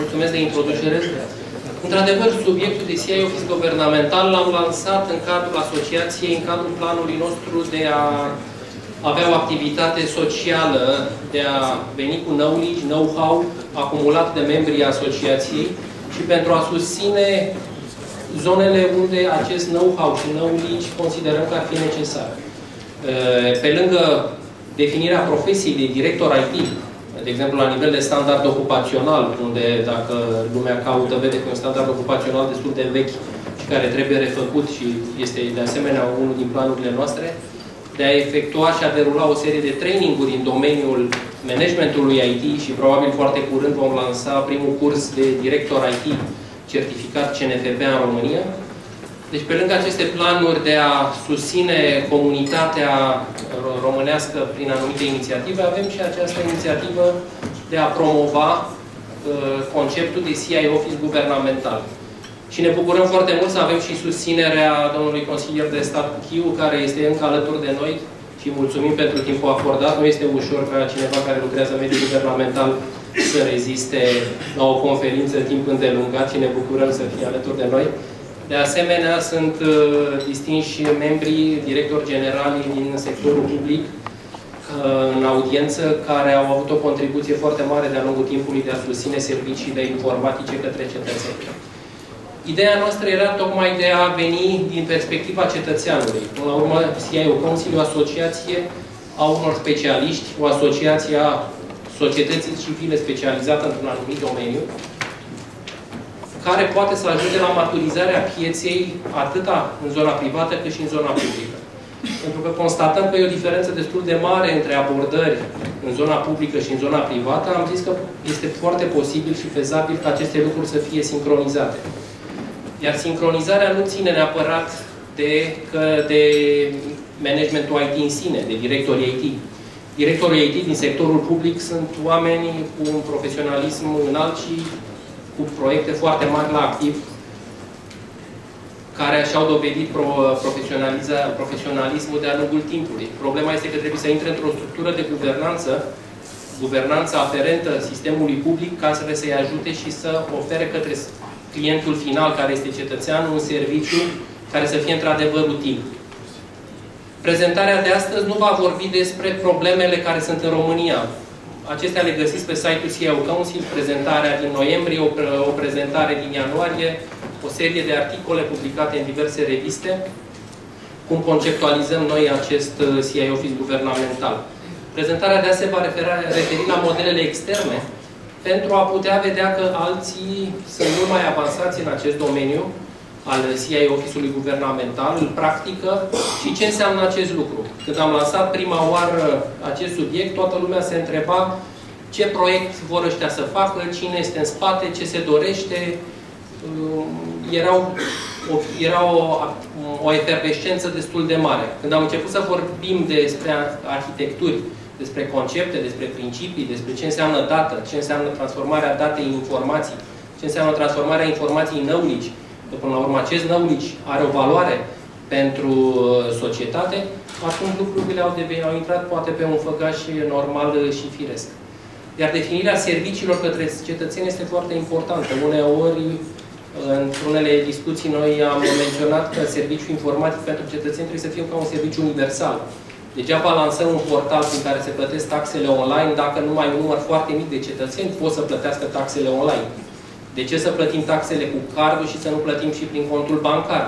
Mulțumesc de introducere. Într-adevăr, subiectul de CI Office guvernamental l-am lansat în cadrul asociației, în cadrul planului nostru de a avea o activitate socială, de a veni cu knowledge, know-how acumulat de membrii asociației și pentru a susține zonele unde acest know-how și knowledge considerăm că ar fi necesar. Pe lângă definirea profesiei de director IT, de exemplu la nivel de standard ocupațional, unde dacă lumea caută, vede că e un standard ocupațional destul de vechi și care trebuie refăcut și este de asemenea unul din planurile noastre, de a efectua și a derula o serie de traininguri în domeniul managementului IT și probabil foarte curând vom lansa primul curs de director IT certificat CNFB în România. Deci, pe lângă aceste planuri de a susține comunitatea românească prin anumite inițiative, avem și această inițiativă de a promova conceptul de CI Office guvernamental. Și ne bucurăm foarte mult să avem și susținerea domnului consilier de stat Chiu, care este încă alături de noi și mulțumim pentru timpul acordat. Nu este ușor ca cineva care lucrează în mediul guvernamental să reziste la o conferință timp îndelungat și ne bucurăm să fie alături de noi. De asemenea, sunt distinși membrii, directori generali din sectorul public în audiență, care au avut o contribuție foarte mare de-a lungul timpului de a susține serviciile informatice către cetățeni. Ideea noastră era tocmai de a veni din perspectiva cetățeanului. Până la urmă, CIO Council e o asociație a unor specialiști, o asociație a societății civile specializată într-un anumit domeniu, care poate să ajute la maturizarea pieței atât în zona privată cât și în zona publică. Pentru că constatăm că e o diferență destul de mare între abordări în zona publică și în zona privată, am zis că este foarte posibil și fezabil ca aceste lucruri să fie sincronizate. Iar sincronizarea nu ține neapărat de managementul IT în sine, de directorii IT. Directorii IT din sectorul public sunt oameni cu un profesionalism înalt și cu proiecte foarte mari la activ, care și-au dovedit profesionalismul de-a lungul timpului. Problema este că trebuie să intre într-o structură de guvernanță aferentă sistemului public ca să-i ajute și să ofere către clientul final, care este cetățeanul, un serviciu care să fie într-adevăr util. Prezentarea de astăzi nu va vorbi despre problemele care sunt în România. Acestea le găsiți pe site-ul CIO Council, prezentarea din noiembrie, o prezentare din ianuarie, o serie de articole publicate în diverse reviste, cum conceptualizăm noi acest CI Office guvernamental. Prezentarea de azi se va referi la modelele externe, pentru a putea vedea că alții sunt mult mai avansați în acest domeniu al CI Office-ului guvernamental, îl practică și ce înseamnă acest lucru. Când am lansat prima oară acest subiect, toată lumea se întreba ce proiect vor ăștia să facă, cine este în spate, ce se dorește. Era o efervescență destul de mare. Când am început să vorbim despre arhitecturi, despre concepte, despre principii, despre ce înseamnă dată, ce înseamnă transformarea datei în informații, ce înseamnă transformarea informației în knowledge, că până la urmă acest knowledge are o valoare pentru societate, atunci lucrurile au intrat poate pe un făgaș normal și firesc. Iar definirea serviciilor către cetățeni este foarte importantă. Uneori, într-unele discuții, noi am menționat că serviciul informatic pentru cetățeni trebuie să fie ca un serviciu universal. Degeaba lansăm un portal prin care se plătesc taxele online dacă numai un număr foarte mic de cetățeni pot să plătească taxele online. De ce să plătim taxele cu cardul și să nu plătim și prin contul bancar?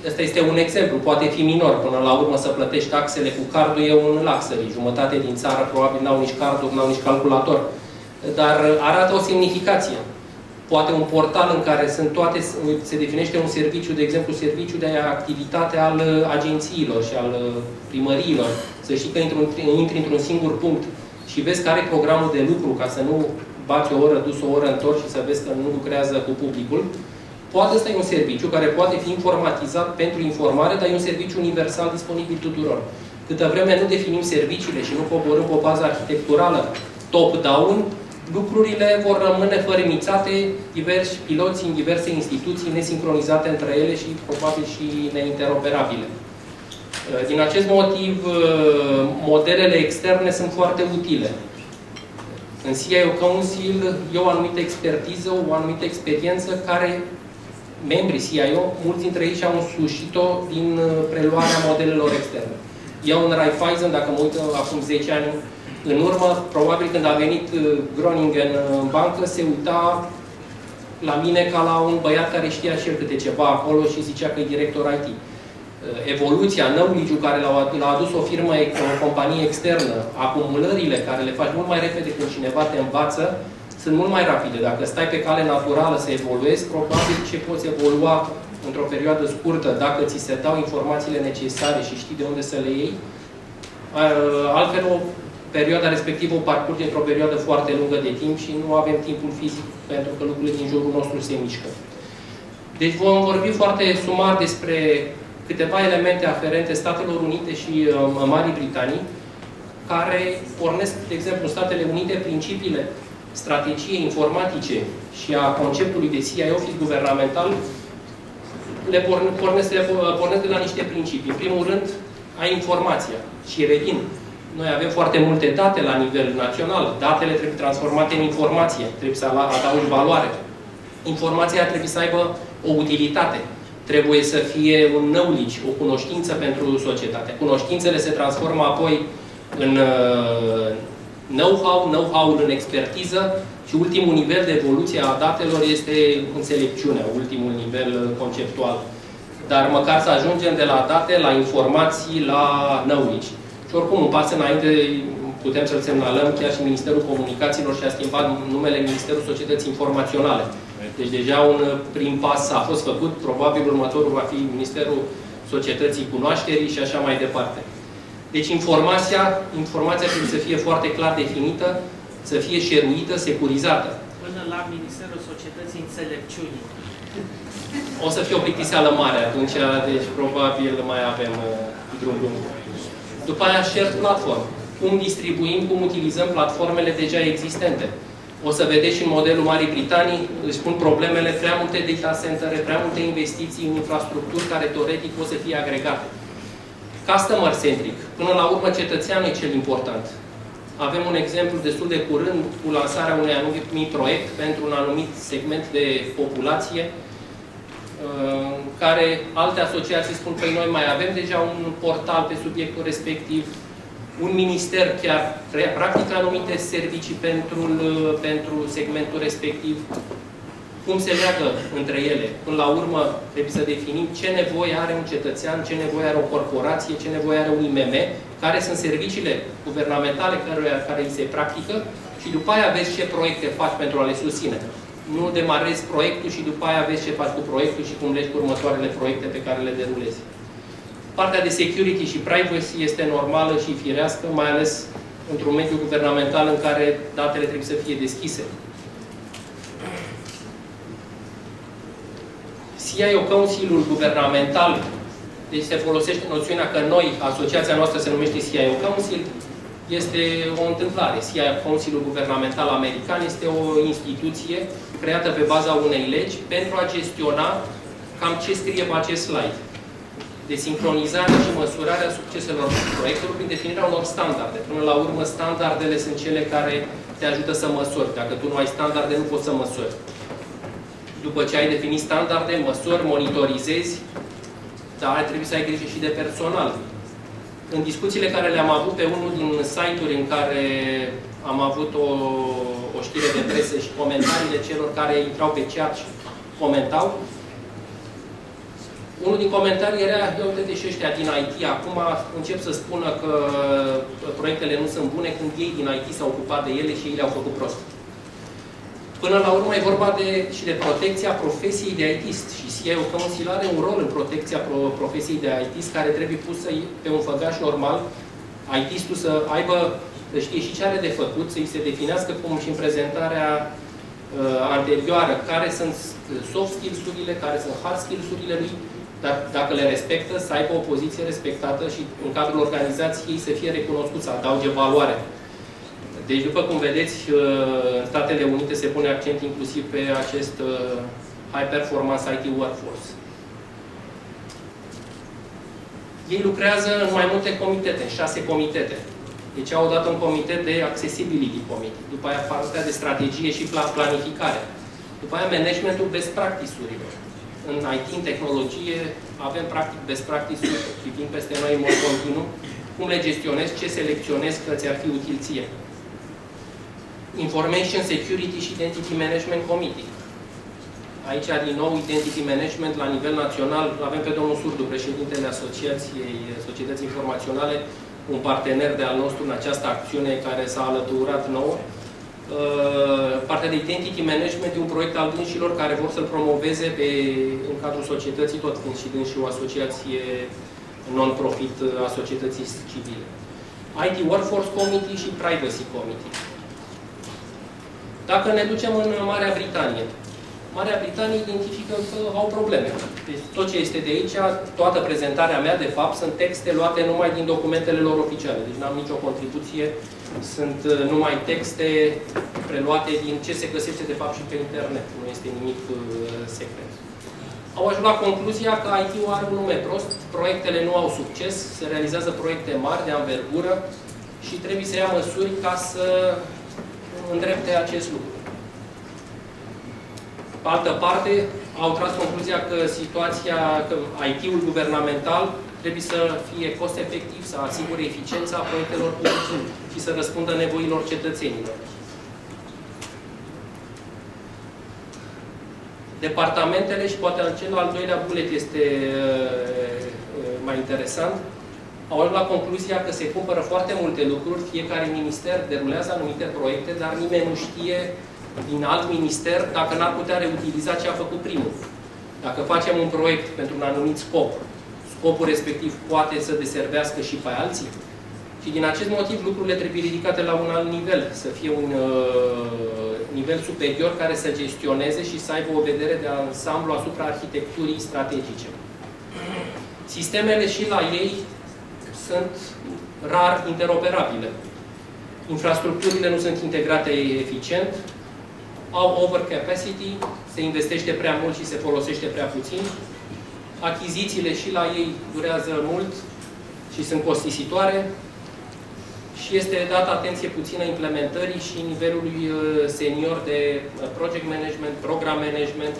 Ăsta este un exemplu, poate fi minor. Până la urmă să plătești taxele cu cardul e un luxury. Jumătate din țară probabil n-au nici carduri, n-au nici calculator. Dar arată o semnificație. Poate un portal în care sunt toate, se definește un serviciu, de exemplu, serviciu de activitate al agențiilor și al primăriilor. Să știi că intri într-un singur punct și vezi care e programul de lucru, ca să nu bați o oră, dus o oră întors și să vezi că nu lucrează cu publicul. Poate ăsta e un serviciu care poate fi informatizat pentru informare, dar e un serviciu universal disponibil tuturor. Câtă vreme nu definim serviciile și nu coborâm pe o bază arhitecturală top-down, lucrurile vor rămâne fărâmițate, diversi piloți în diverse instituții, nesincronizate între ele și probabil și neinteroperabile. Din acest motiv, modelele externe sunt foarte utile. În CIO Council e o anumită expertiză, o anumită experiență care membrii CIO, mulți dintre ei și-au însușit-o din preluarea modelelor externe. Eu în Raiffeisen, dacă mă uit acum 10 ani în urmă, probabil când a venit Groningen în bancă, se uita la mine ca la un băiat care știa și el câte ceva acolo și zicea că e director IT. Evoluția, knowledge-ul care l-a adus o firmă, o companie externă, acumulările care le faci mult mai repede când cineva te învață, sunt mult mai rapide. Dacă stai pe cale naturală să evoluezi, probabil ce poți evolua într-o perioadă scurtă, dacă ți se dau informațiile necesare și știi de unde să le iei, altfel perioada respectivă o parcurge într-o perioadă foarte lungă de timp și nu avem timpul fizic pentru că lucrurile din jurul nostru se mișcă. Deci vom vorbi foarte sumar despre câteva elemente aferente Statelor Unite și Marii Britanii, care pornesc, de exemplu, în Statele Unite, principiile strategiei informatice și a conceptului de CIO Office guvernamental le pornesc de la niște principii. În primul rând, ai informația. Și revin, noi avem foarte multe date la nivel național. Datele trebuie transformate în informație. Trebuie să adaugi valoare. Informația trebuie să aibă o utilitate. Trebuie să fie un knowledge, o cunoștință pentru societate. Cunoștințele se transformă apoi în know-how, know-how-ul în expertiză și ultimul nivel de evoluție a datelor este înțelepciunea, ultimul nivel conceptual. Dar măcar să ajungem de la date, la informații, la knowledge. Și oricum, un pas înainte, putem să-l semnalăm, chiar și Ministerul Comunicațiilor și-a schimbat numele Ministerul Societății Informaționale. Deci deja un prim pas a fost făcut, probabil următorul va fi Ministerul Societății Cunoașterii și așa mai departe. Deci informația trebuie să fie foarte clar definită, să fie șeruită, securizată. Până la Ministerul Societății Înțelepciunii. O să fie o plictiseală mare atunci, deci probabil mai avem drum lung. După aia, shared platform. Cum distribuim, cum utilizăm platformele deja existente. O să vedeți și în modelul Marii Britanii, își pun problemele, prea multe data centere, prea multe investiții în infrastructuri care teoretic pot să fie agregate. Customer-centric. Până la urmă, cetățeanul e cel important. Avem un exemplu destul de curând cu lansarea unui anumit proiect pentru un anumit segment de populație, care alte asociații spun că noi mai avem deja un portal pe subiectul respectiv, un minister chiar practică anumite servicii pentru segmentul respectiv. Cum se leagă între ele? Până la urmă, trebuie să definim ce nevoie are un cetățean, ce nevoie are o corporație, ce nevoie are un IMM, care sunt serviciile guvernamentale care îi se practică și după aia vezi ce proiecte faci pentru a le susține. Nu demarezi proiectul și după aia vezi ce faci cu proiectul și cum legi cu următoarele proiecte pe care le derulezi. Partea de security și privacy este normală și firească, mai ales într-un mediu guvernamental în care datele trebuie să fie deschise. CIO Council-ul guvernamental, deci se folosește noțiunea că noi, asociația noastră se numește CIO Council, este o întâmplare. CIO Council-ul guvernamental american este o instituție creată pe baza unei legi pentru a gestiona cam ce scrie pe acest slide. De sincronizare și măsurarea succeselor proiectului prin definirea unor standarde. Până la urmă, standardele sunt cele care te ajută să măsori. Dacă tu nu ai standarde, nu poți să măsori. După ce ai definit standarde, măsori, monitorizezi, dar trebuie să ai grijă și de personal. În discuțiile care le-am avut pe unul din site-uri în care am avut o știre de presă și comentariile celor care intrau pe chat și comentau, unul din comentarii era, eu uite și ăștia din IT acum încep să spună că proiectele nu sunt bune când ei din IT s-au ocupat de ele și ei le-au făcut prost. Până la urmă e vorba și de protecția profesiei de ITist și CIO Council are un rol în protecția profesiei de ITist care trebuie pusă pe un făgaș normal, ITistul să aibă, să știe și ce are de făcut, să-i se definească cum și în prezentarea anterioară, care sunt soft skills-urile, care sunt hard skills-urile lui, dar dacă le respectă, să aibă o poziție respectată și în cadrul organizației să fie recunoscut, să adauge valoare. Deci, după cum vedeți, în Statele Unite se pune accent inclusiv pe acest High Performance IT Workforce. Ei lucrează în mai multe comitete, în 6 comitete. Deci au dat un comitet de Accessibility Committee, după aia partea de strategie și planificare, după aia managementul best practice-urilor. În IT, în tehnologie, avem practic best practice-uri, privind peste noi în mod continuu, cum le gestionez, ce selecționez că ți-ar fi util ție. Information Security și Identity Management Committee. Aici, din nou, Identity Management la nivel național, avem pe domnul Surdu, președintele Asociației Societății Informaționale, un partener de-al nostru în această acțiune care s-a alăturat nouă. Partea de Identity Management e un proiect al dânșilor care vor să-l promoveze în cadrul societății, tot fiind și dânși o asociație non-profit a societății civile. IT Workforce Committee și Privacy Committee. Dacă ne ducem în Marea Britanie, Marea Britanie identifică că au probleme. Deci tot ce este de aici, toată prezentarea mea, de fapt, sunt texte luate numai din documentele lor oficiale. Deci n-am nicio contribuție, sunt numai texte preluate din ce se găsește, de fapt, și pe internet. Nu este nimic secret. Au ajuns la concluzia că IT-ul are un nume prost, proiectele nu au succes, se realizează proiecte mari, de anvergură și trebuie să ia măsuri ca să îndrepte acest lucru. Pe altă parte, au tras concluzia că situația, că IT-ul guvernamental trebuie să fie cost-efectiv, să asigure eficiența proiectelor publice și să răspundă nevoilor cetățenilor. Departamentele, și poate cel al doilea bullet este mai interesant, au ajuns la concluzia că se cumpără foarte multe lucruri, fiecare minister derulează anumite proiecte, dar nimeni nu știe din alt minister dacă n-ar putea reutiliza ce a făcut primul. Dacă facem un proiect pentru un anumit scop, scopul respectiv poate să deservească și pe alții. Și din acest motiv lucrurile trebuie ridicate la un alt nivel, să fie un nivel superior care să gestioneze și să aibă o vedere de ansamblu asupra arhitecturii strategice. Sistemele și la ei sunt rar interoperabile. Infrastructurile nu sunt integrate eficient, au overcapacity, se investește prea mult și se folosește prea puțin. Achizițiile și la ei durează mult și sunt costisitoare. Și este dată atenție puțină implementării și nivelului senior de project management, program management.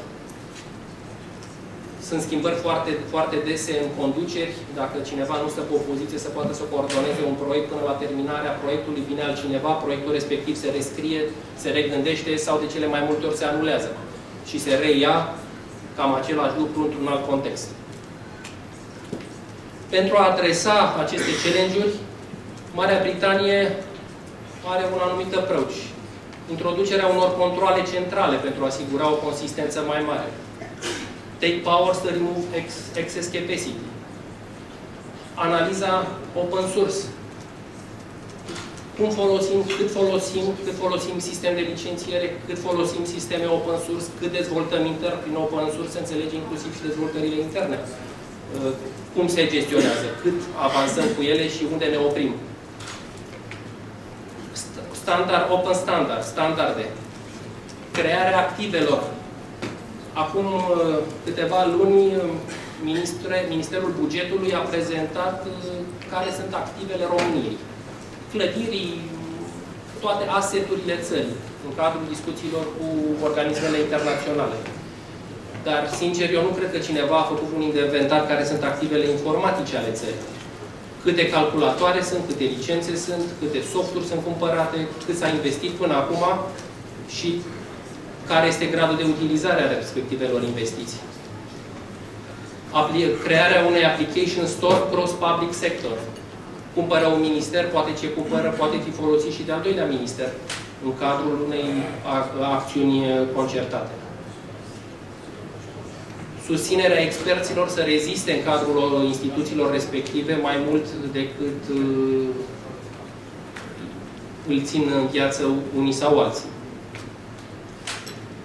Sunt schimbări foarte, foarte dese în conduceri. Dacă cineva nu stă pe o poziție să poată să coordoneze un proiect până la terminarea proiectului, vine altcineva, proiectul respectiv se rescrie, se regândește sau de cele mai multe ori se anulează. Și se reia cam același lucru într-un alt context. Pentru a adresa aceste challenge-uri, Marea Britanie are un anumit approach. Introducerea unor controale centrale pentru a asigura o consistență mai mare. Take powers to remove excess capacity. Analiza open source. Cum folosim, cât folosim sistem de licențiere, cât folosim sisteme open source, cât dezvoltăm intern prin open source, se înțelege inclusiv și dezvoltările interne. Cum se gestionează, cât avansăm cu ele și unde ne oprim. Open standard, standarde. Crearea activelor. Acum câteva luni, Ministerul Bugetului a prezentat care sunt activele României. Clădirii, toate aseturile țării, în cadrul discuțiilor cu organismele internaționale. Dar, sincer, eu nu cred că cineva a făcut un inventar care sunt activele informatice ale țării. Câte calculatoare sunt, câte licențe sunt, câte softuri sunt cumpărate, cât s-a investit până acum și care este gradul de utilizare a respectivelor investiții. Crearea unei application store cross-public sector. Cumpără un minister, poate ce cumpără, poate fi folosit și de al doilea minister în cadrul unei acțiuni concertate. Susținerea experților să reziste în cadrul instituțiilor respective mai mult decât îl țin în viață unii sau alții.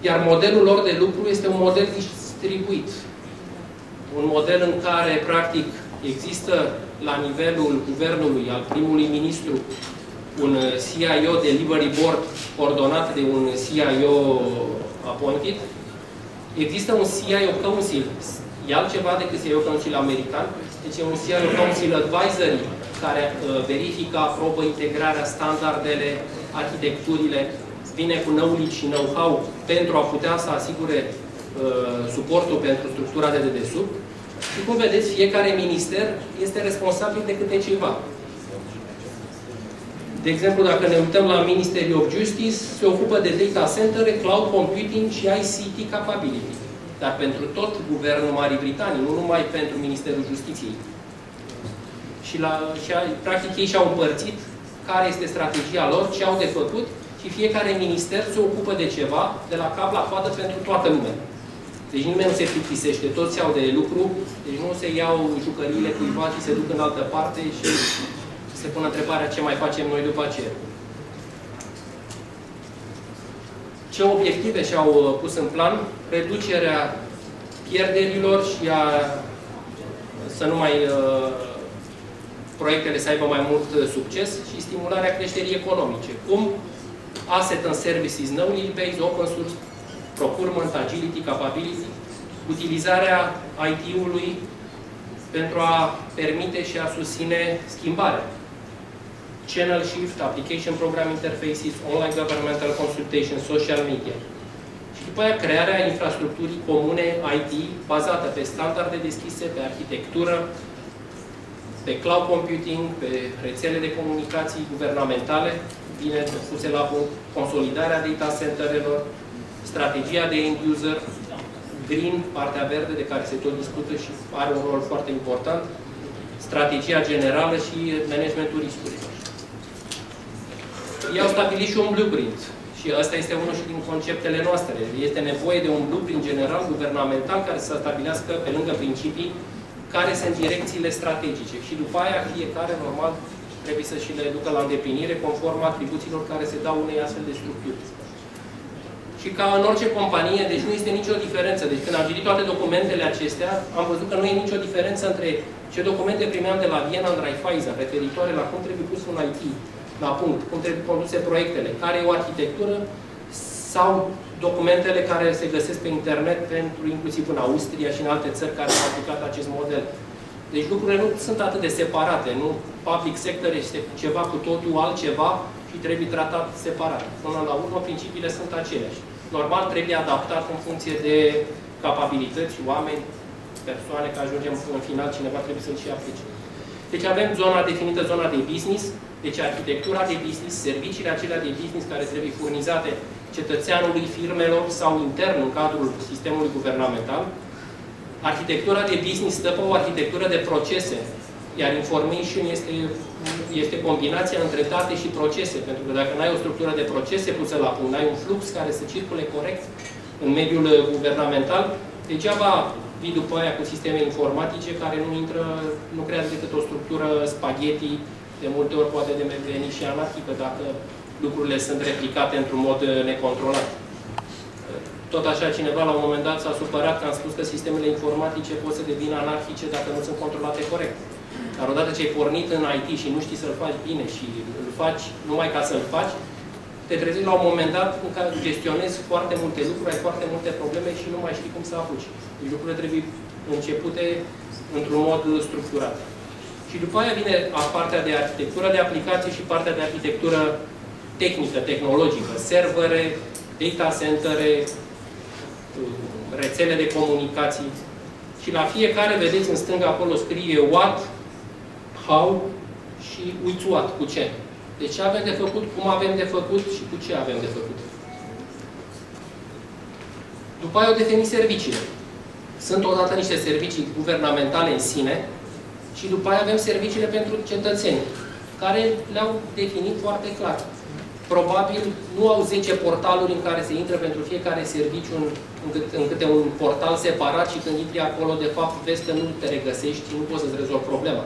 Iar modelul lor de lucru este un model distribuit. Un model în care, practic, există la nivelul guvernului, al primului ministru, un CIO Delivery Board coordonat de un CIO appointed. Există un CIO Council, e altceva decât CIO Council american, deci e un CIO Council Advisory, care verifică, aprobă integrarea, standardele, arhitecturile, vine cu know-how și know-how pentru a putea să asigure suportul pentru structura de dedesubt. Și cum vedeți, fiecare minister este responsabil de câte ceva. De exemplu, dacă ne uităm la Ministry of Justice, se ocupă de data center, cloud computing și ICT capability. Dar pentru tot guvernul Marii Britanii, nu numai pentru Ministerul Justiției. Și practic ei și-au împărțit care este strategia lor, ce au de făcut și fiecare minister se ocupă de ceva, de la cap la coadă pentru toată lumea. Deci nimeni nu se plictisește, toți iau de lucru, deci nu se iau jucăriile cuiva și se duc în altă parte și se pune întrebarea ce mai facem noi după aceea. Ce obiective și-au pus în plan? Reducerea pierderilor și să nu mai proiectele să aibă mai mult succes și stimularea creșterii economice. Cum? Asset and Services Knowledge Base, Open Source, Procurement, Agility, Capability, utilizarea IT-ului pentru a permite și a susține schimbarea. Channel Shift, Application Program Interfaces, Online Governmental Consultation, Social Media. Și după aia crearea infrastructurii comune IT bazată pe standarde deschise, pe arhitectură, pe cloud computing, pe rețele de comunicații guvernamentale, bine puse la punct, consolidarea data centerelor, strategia de end user, green, partea verde de care se tot discută și are un rol foarte important, strategia generală și managementul riscurilor. Ei au stabilit și un blueprint. Și ăsta este unul și din conceptele noastre. Este nevoie de un blueprint general, guvernamental, care să stabilească, pe lângă principii, care sunt direcțiile strategice. Și după aia, fiecare, normal, trebuie să și le ducă la îndeplinire, conform atribuțiilor care se dau unei astfel de structuri. Și ca în orice companie, deci nu este nicio diferență. Deci când am citit toate documentele acestea, am văzut că nu e nicio diferență între ce documente primeam de la Vienna în Raiffeisen, referitoare la cum trebuie pus un IT la punct, cum trebuie conduse proiectele, care e o arhitectură, sau documentele care se găsesc pe internet pentru inclusiv în Austria și în alte țări care au aplicat acest model. Deci lucrurile nu sunt atât de separate, nu? Public sector este ceva cu totul altceva și trebuie tratat separat. Până la urmă, principiile sunt aceleași. Normal, trebuie adaptat în funcție de capabilități, oameni, persoane, că ajungem în final, cineva trebuie să-l și aplice. Deci avem zona definită, zona de business, deci arhitectura de business, serviciile acelea de business care trebuie furnizate cetățeanului, firmelor sau intern în cadrul sistemului guvernamental. Arhitectura de business stă pe o arhitectură de procese, iar information este combinația între date și procese, pentru că dacă nu ai o structură de procese pusă la punct, n-ai un flux care să circule corect în mediul guvernamental, degeaba vii după aia cu sisteme informatice care nu creează decât o structură spaghetti, de multe ori poate deveni și anarhică dacă lucrurile sunt replicate într-un mod necontrolat. Tot așa, cineva la un moment dat s-a supărat că am spus că sistemele informatice pot să devină anarhice dacă nu sunt controlate corect. Dar odată ce ai pornit în IT și nu știi să-l faci bine și îl faci numai ca să-l faci, te trezești la un moment dat în care gestionezi foarte multe lucruri, ai foarte multe probleme și nu mai știi cum să apuci. Deci lucrurile trebuie începute într-un mod structurat. Și după aia vine partea de arhitectură de aplicații și partea de arhitectură tehnică, tehnologică, servere, data centere, rețele de comunicații. Și la fiecare, vedeți în stânga acolo scrie what, how și with what, cu ce. Deci ce avem de făcut, cum avem de făcut și cu ce avem de făcut. După aia au definit serviciile. Sunt odată niște servicii guvernamentale în sine și după aia avem serviciile pentru cetățeni, care le-au definit foarte clar. Probabil nu au 10 portaluri în care se intră pentru fiecare serviciu în câte un portal separat și când intri acolo, de fapt, vezi că nu te regăsești și nu poți să-ți rezolvi problema.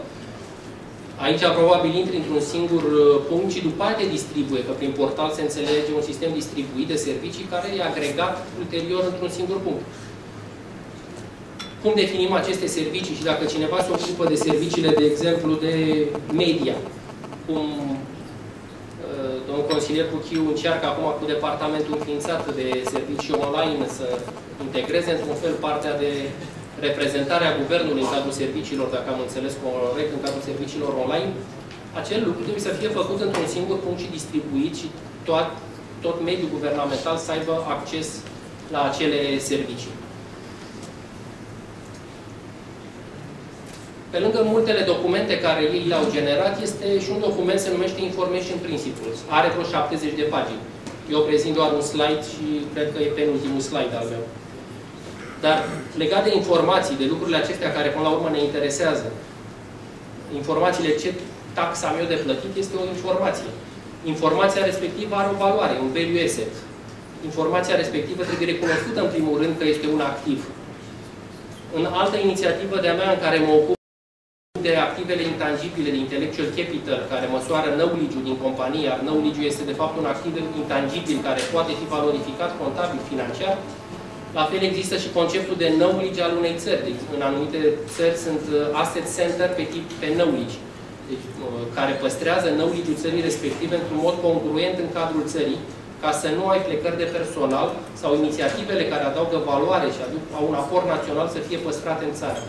Aici probabil intri într-un singur punct și după aia te distribuie, că prin portal se înțelege un sistem distribuit de servicii care e agregat ulterior într-un singur punct. Cum definim aceste servicii și dacă cineva se ocupă de serviciile, de exemplu, de media, cum domnul consilier Puchiu încearcă acum cu departamentul înființat de servicii online să integreze într-un fel partea de reprezentare a guvernului în cadrul serviciilor, dacă am înțeles corect, în cadrul serviciilor online, Acel lucru trebuie să fie făcut într-un singur punct și distribuit și tot mediul guvernamental să aibă acces la acele servicii. Pe lângă multele documente care ei le-au generat, este și un document, se numește Information Principles. Are vreo 70 de pagini. Eu prezint doar un slide și cred că e penultimul slide al meu. Dar legat de informații, de lucrurile acestea care până la urmă ne interesează, informațiile ce tax am eu de plătit este o informație. Informația respectivă are o valoare, un value asset. Informația respectivă trebuie recunoscută în primul rând că este un activ. În altă inițiativă de-a mea în care mă ocup de activele intangibile, de intellectual capital, care măsoară knowledge-ul din companie, iar knowledge-ul este de fapt un activ intangibil care poate fi valorificat contabil, financiar. La fel există și conceptul de knowledge al unei țări. Deci, în anumite țări sunt asset center pe knowledge, deci, care păstrează knowledge-ul țării respective într-un mod congruent în cadrul țării, ca să nu ai plecări de personal sau inițiativele care adaugă valoare și au un aport național să fie păstrate în țară.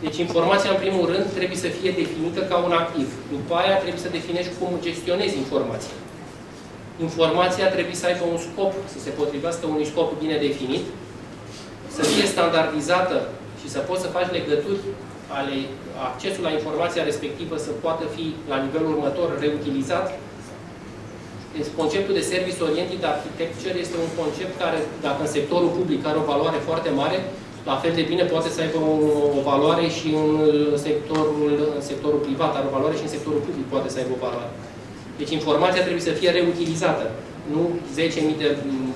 Deci informația, în primul rând, trebuie să fie definită ca un activ. După aia trebuie să definești cum gestionezi informația. Informația trebuie să aibă un scop, să se potrivească unui scop bine definit, să fie standardizată și să poți să faci legături ale accesul la informația respectivă să poată fi, la nivelul următor, reutilizat. Deci, conceptul de Service Oriented Architecture este un concept care, dacă în sectorul public are o valoare foarte mare, la fel de bine poate să aibă o valoare și în sectorul privat, are o valoare și în sectorul public poate să aibă o valoare. Deci informația trebuie să fie reutilizată. Nu 10.000 de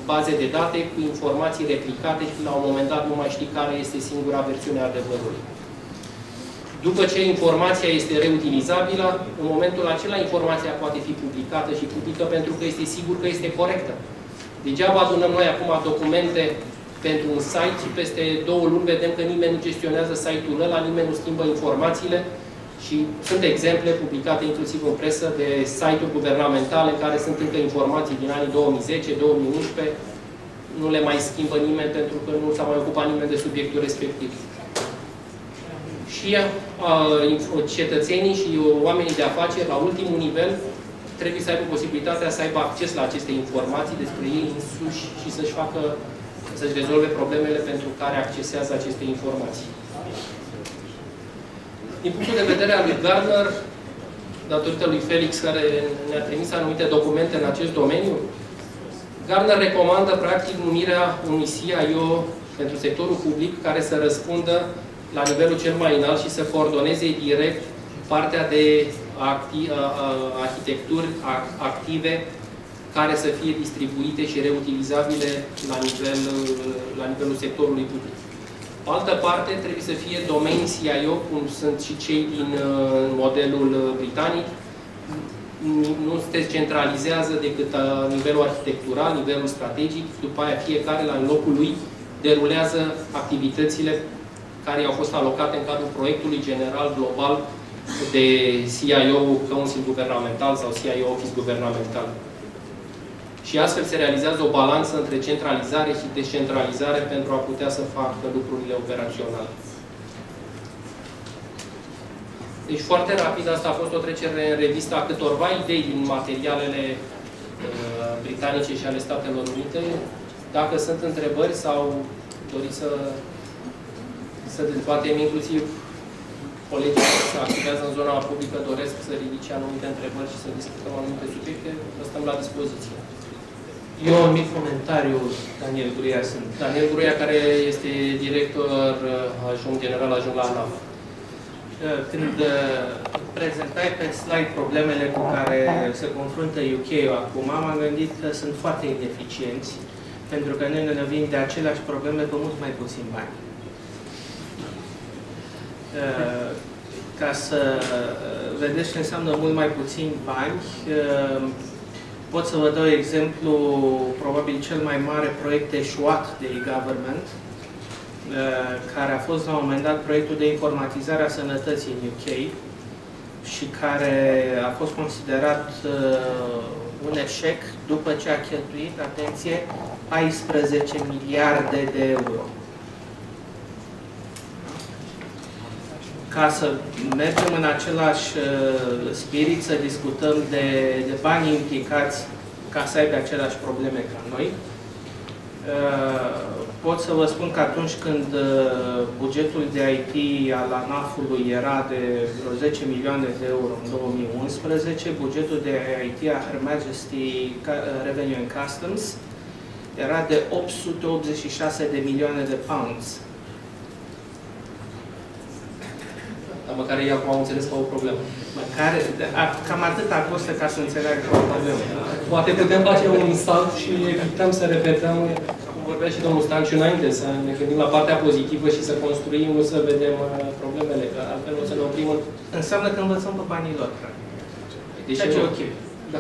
baze de date cu informații replicate și la un moment dat nu mai știi care este singura versiune a adevărului. După ce informația este reutilizabilă, în momentul acela informația poate fi publicată și publică pentru că este sigur că este corectă. Degeaba adunăm noi acum documente pentru un site și peste 2 luni vedem că nimeni nu gestionează site-ul ăla, nimeni nu schimbă informațiile și sunt exemple publicate inclusiv în presă de site-uri guvernamentale care sunt încă informații din anii 2010-2011, nu le mai schimbă nimeni pentru că nu s-a mai ocupat nimeni de subiectul respectiv. Și cetățenii și oamenii de afaceri, la ultimul nivel, trebuie să aibă posibilitatea să aibă acces la aceste informații despre ei însuși și să-și rezolve problemele pentru care accesează aceste informații. Din punctul de vedere al lui Gartner, datorită lui Felix, care ne-a trimis anumite documente în acest domeniu, Gartner recomandă, practic, numirea unui CIO pentru sectorul public care să răspundă la nivelul cel mai înalt și să coordoneze direct partea de arhitecturi active care să fie distribuite și reutilizabile la nivelul sectorului public. Pe altă parte, trebuie să fie domenii CIO, cum sunt și cei din modelul britanic. Nu se centralizează decât nivelul arhitectural, nivelul strategic, după aia fiecare la locul lui derulează activitățile care au fost alocate în cadrul proiectului general global de CIO Council Guvernamental sau CIO Office Guvernamental. Și astfel se realizează o balanță între centralizare și descentralizare pentru a putea să facă lucrurile operaționale. Deci foarte rapid, asta a fost o trecere în revistă a câtorva idei din materialele britanice și ale Statelor Unite. Dacă sunt întrebări sau doriți să dezbatem, inclusiv colegii care se activează în zona publică doresc să ridice anumite întrebări și să discutăm anumite subiecte, vă stăm la dispoziție. Eu, un mic comentariu, Daniel Gruia sunt. Daniel Gruia, care este director general adjunct la ANAF. Când prezentai pe slide problemele cu care se confruntă UK-ul acum, m-am gândit că sunt foarte ineficienți, pentru că ne vin de aceleași probleme cu mult mai puțin bani. Ca să vedeți ce înseamnă mult mai puțin bani, pot să vă dau exemplu, probabil cel mai mare proiect eșuat de e-government, care a fost la un moment dat proiectul de informatizare a sănătății în UK și care a fost considerat un eșec după ce a cheltuit, atenție, 14 miliarde de euro. ca să mergem în același spirit, să discutăm de banii implicați ca să aibă aceleași probleme ca noi. Pot să vă spun că atunci când bugetul de IT al ANAF-ului era de vreo 10 milioane de euro în 2011, bugetul de IT a Her Majesty Revenue and Customs era de 886 de milioane de pounds. Dar măcar ei acum au înțeles că au o problemă. Cam atât a costă ca să înțeleagă că au o problemă. Poate putem face un salt și evităm să repetăm, cum vorbea și domnul Stanciu înainte, să ne gândim la partea pozitivă și să construim, nu să vedem problemele, că altfel o să ne oprim. Înseamnă că învățăm pe banii lor. Deci ceea ce e ok. Da.